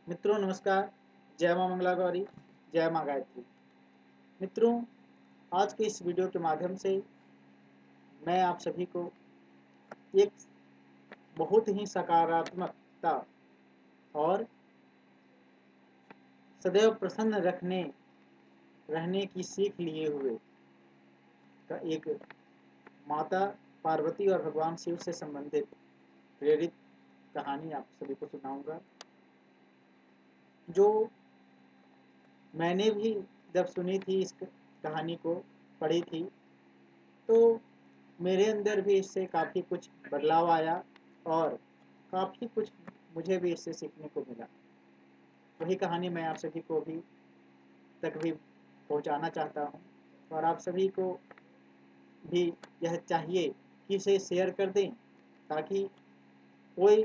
मित्रों नमस्कार। जय मां मंगला गौरी, जय मां गायत्री। मित्रों, आज के इस वीडियो के माध्यम से मैं आप सभी को एक बहुत ही सकारात्मकता और सदैव प्रसन्न रहने की सीख लिए हुए का एक माता पार्वती और भगवान शिव से संबंधित प्रेरित कहानी आप सभी को सुनाऊंगा, जो मैंने भी जब सुनी थी, इस कहानी को पढ़ी थी, तो मेरे अंदर भी इससे काफ़ी कुछ बदलाव आया और काफ़ी कुछ मुझे भी इससे सीखने को मिला। वही कहानी मैं आप सभी को भी तक भी पहुंचाना चाहता हूं और आप सभी को भी यह चाहिए कि इसे शेयर कर दें, ताकि कोई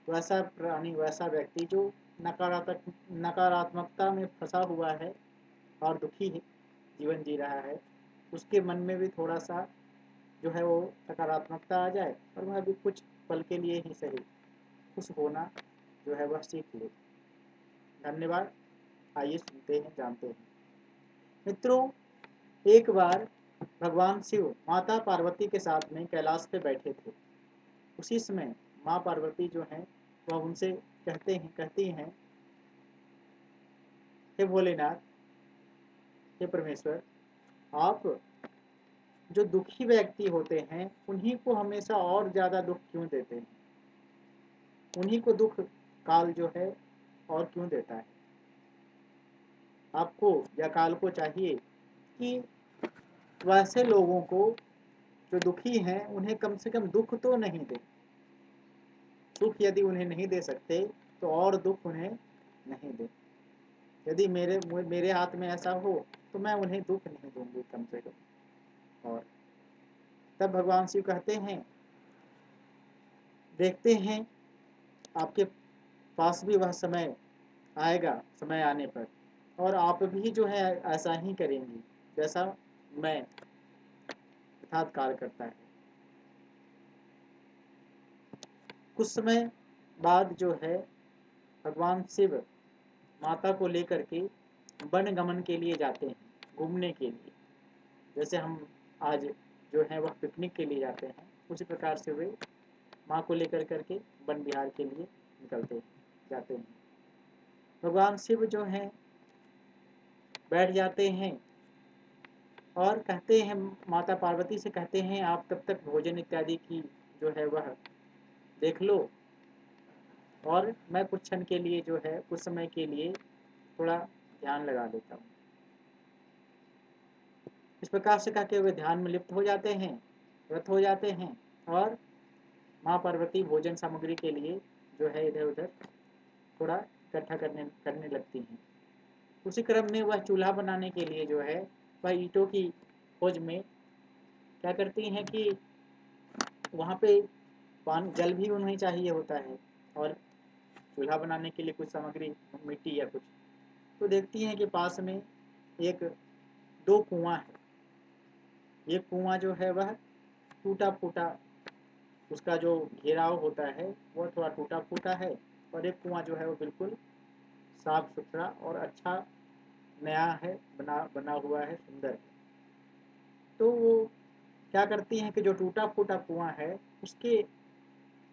वैसा प्राणी, वैसा व्यक्ति जो नकारात्मकता में फंसा हुआ है और दुखी जीवन जी रहा है, उसके मन में भी थोड़ा सा जो है वो सकारात्मकता आ जाए और वह भी कुछ पल के लिए ही सही खुश होना जो है वह सीख ले। धन्यवाद। आइए सुनते हैं, जानते हैं। मित्रों, एक बार भगवान शिव माता पार्वती के साथ में कैलाश पे बैठे थे। उसी समय माँ पार्वती जो है वह उनसे कहती हैं, हे भोलेनाथ, हे परमेश्वर, आप जो दुखी व्यक्ति होते हैं उन्हीं को हमेशा और ज़्यादा दुख क्यों देते हैं? उन्हीं को दुख काल जो है और क्यों देता है? आपको या काल को चाहिए कि वैसे लोगों को जो दुखी हैं उन्हें कम से कम दुख तो नहीं दे। सुख यदि उन्हें नहीं दे सकते तो और दुख उन्हें नहीं दे। यदि मेरे हाथ में ऐसा हो तो मैं उन्हें दुख नहीं दूंगी कम से कम। और तब भगवान शिव कहते हैं, देखते हैं आपके पास भी वह समय आएगा, समय आने पर, और आप भी जो है ऐसा ही करेंगी जैसा मैं अर्थात काल करता है। कुछ समय बाद जो है भगवान शिव माता को लेकर के वन गमन के लिए जाते हैं, घूमने के लिए। जैसे हम आज जो है वह पिकनिक के लिए जाते हैं, उसी प्रकार से वे माँ को लेकर करके वन विहार के लिए जाते हैं। भगवान शिव जो हैं बैठ जाते हैं और कहते हैं, माता पार्वती से कहते हैं, आप तब तक भोजन इत्यादि की जो है वह देख लो और मैं कुछ क्षण के लिए जो है कुछ समय के लिए थोड़ा ध्यान लगा लेता हूँ। इस प्रकार से कहके वे ध्यान में लिप्त हो जाते हैं, व्रत हो जाते हैं, और माँ पार्वती भोजन सामग्री के लिए जो है इधर उधर थोड़ा इकट्ठा करने लगती हैं। उसी क्रम में वह चूल्हा बनाने के लिए जो है वह ईंटों की खोज में क्या करती हैं कि वहाँ पे पानी जल भी उन्हें चाहिए होता है, और चूल्हा बनाने के लिए कुछ सामग्री, मिट्टी या कुछ, तो देखती हैं कि पास में एक दो कुआं है। ये कुआं जो है वह टूटा फूटा, उसका जो घेराव होता है वह थोड़ा टूटा फूटा है, और एक कुआं जो है वो बिल्कुल साफ सुथरा और अच्छा नया है, बना हुआ है, सुंदर है। तो वो क्या करती हैं कि जो टूटा फूटा कुआं है उसके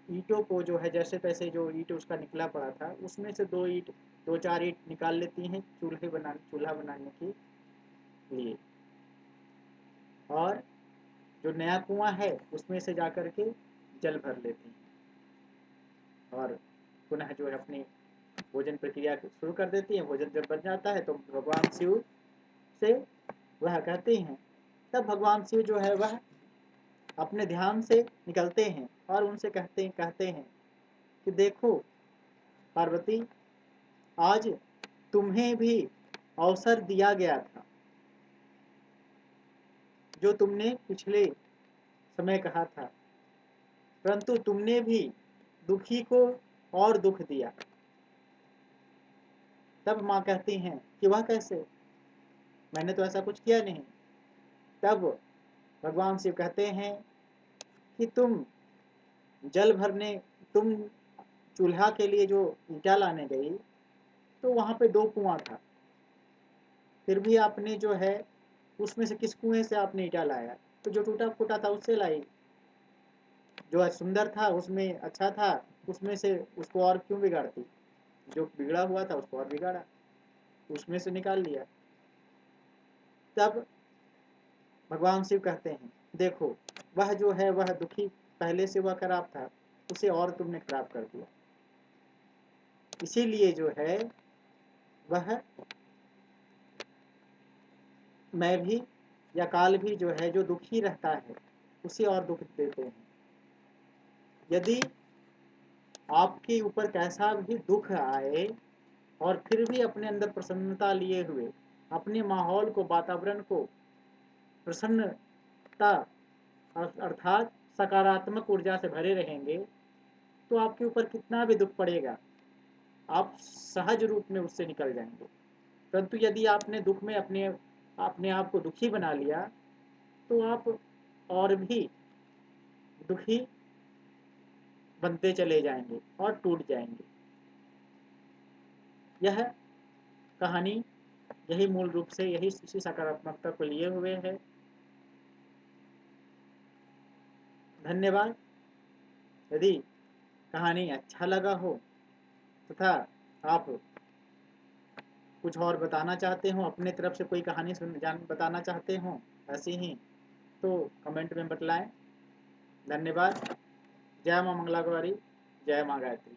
ईंटों को जो है जैसे तैसे, जो ईंट उसका निकला पड़ा था उसमें से दो चार ईंट निकाल लेती हैं चूल्हा बनाने के लिए, और जो नया कुआं है उसमें से जाकर के जल भर लेती हैं और पुनः जो है अपनी भोजन प्रक्रिया शुरू कर देती हैं। भोजन जब बन जाता है तो भगवान शिव से वह कहते हैं, तब भगवान शिव जो है वह अपने ध्यान से निकलते हैं और उनसे कहते हैं कि देखो पार्वती, आज तुम्हें भी अवसर दिया गया था, जो तुमने पिछले समय कहा था, परंतु तुमने भी दुखी को और दुख दिया। तब माँ कहती हैं कि वह कैसे, मैंने तो ऐसा कुछ किया नहीं। तब भगवान शिव कहते हैं कि जल भरने तुम चूल्हा के लिए जो ईंटा लाने गई, तो वहाँ पे 2 कुआं था, फिर भी आपने जो है उसमें से किस कुएं से आपने ईटा लाया? तो जो टूटा फूटा था उससे लाई। जो सुंदर था उसमें अच्छा था, उसमें से उसको और क्यों बिगाड़ती? जो बिगड़ा हुआ था उसको और बिगाड़ा, उसमें से निकाल लिया। तब भगवान शिव कहते हैं, देखो वह जो है वह दुखी पहले से वह खराब था, उसे और तुमने खराब कर दिया। इसीलिए जो है वह मैं भी या काल भी जो है जो दुखी रहता है उसे और दुख देते हैं। यदि आपके ऊपर कैसा भी दुख आए और फिर भी अपने अंदर प्रसन्नता लिए हुए अपने माहौल को, वातावरण को प्रसन्नता अर्थात सकारात्मक ऊर्जा से भरे रहेंगे, तो आपके ऊपर कितना भी दुख पड़ेगा आप सहज रूप में उससे निकल जाएंगे। परंतु यदि आपने दुख में अपने आप को दुखी बना लिया तो आप और भी दुखी बनते चले जाएंगे और टूट जाएंगे। यह कहानी यही मूल रूप से यही इसी सकारात्मकता को लिए हुए है। धन्यवाद। यदि कहानी अच्छा लगा हो तथा आप कुछ और बताना चाहते हो, अपने तरफ से कोई कहानी बताना चाहते हो ऐसी ही, तो कमेंट में बतलाएं। धन्यवाद। जय मां मंगला गौरी, जय मां गायत्री।